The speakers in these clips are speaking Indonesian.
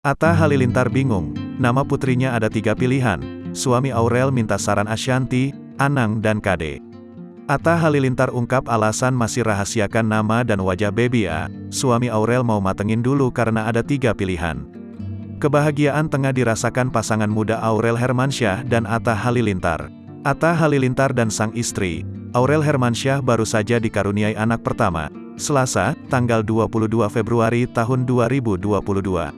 Atta Halilintar bingung, nama putrinya ada 3 pilihan, suami Aurel minta saran Ashanty, Anang dan Kade. Atta Halilintar ungkap alasan masih rahasiakan nama dan wajah Baby A, suami Aurel mau matengin dulu karena ada 3 pilihan. Kebahagiaan tengah dirasakan pasangan muda Aurel Hermansyah dan Atta Halilintar. Atta Halilintar dan sang istri, Aurel Hermansyah baru saja dikaruniai anak pertama, Selasa, tanggal 22 Februari tahun 2022.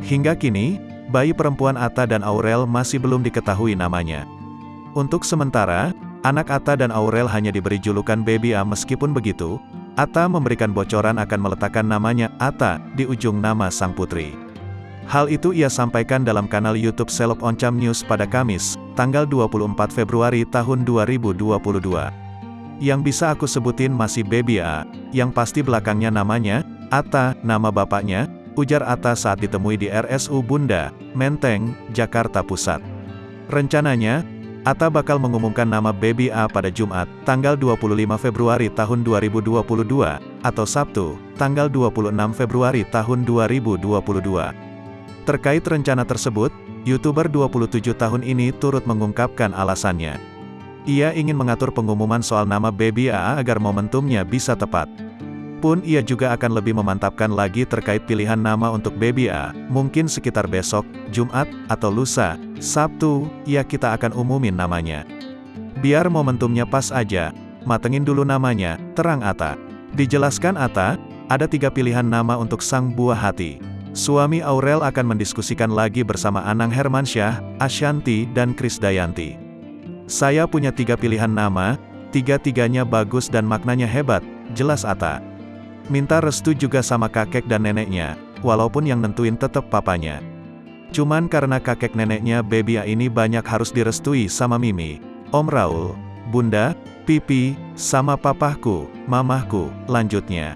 Hingga kini, bayi perempuan Atta dan Aurel masih belum diketahui namanya. Untuk sementara, anak Atta dan Aurel hanya diberi julukan Baby A. Meskipun begitu, Atta memberikan bocoran akan meletakkan namanya Atta di ujung nama sang putri. Hal itu ia sampaikan dalam kanal YouTube Seleb Oncam News pada Kamis, tanggal 24 Februari tahun 2022. Yang bisa aku sebutin masih Baby A, yang pasti belakangnya namanya Atta, nama bapaknya, ujar Atta saat ditemui di RSU Bunda, Menteng, Jakarta Pusat. Rencananya, Atta bakal mengumumkan nama Baby A pada Jumat, tanggal 25 Februari tahun 2022, atau Sabtu, tanggal 26 Februari tahun 2022. Terkait rencana tersebut, YouTuber 27 tahun ini turut mengungkapkan alasannya. Ia ingin mengatur pengumuman soal nama Baby A agar momentumnya bisa tepat. Pun ia juga akan lebih memantapkan lagi terkait pilihan nama untuk Baby A, mungkin sekitar besok, Jumat, atau lusa, Sabtu, ya kita akan umumin namanya. Biar momentumnya pas aja, matengin dulu namanya, terang Atta. Dijelaskan Atta, ada 3 pilihan nama untuk sang buah hati. Suami Aurel akan mendiskusikan lagi bersama Anang Hermansyah, Ashanty, dan Krisdayanti. Saya punya 3 pilihan nama, 3-tiganya bagus dan maknanya hebat, jelas Atta. Minta restu juga sama kakek dan neneknya, walaupun yang nentuin tetap papanya. Cuman karena kakek neneknya Baby A ini banyak harus direstui sama Mimi, Om Raul, Bunda, Pipi, sama papahku, mamahku, lanjutnya.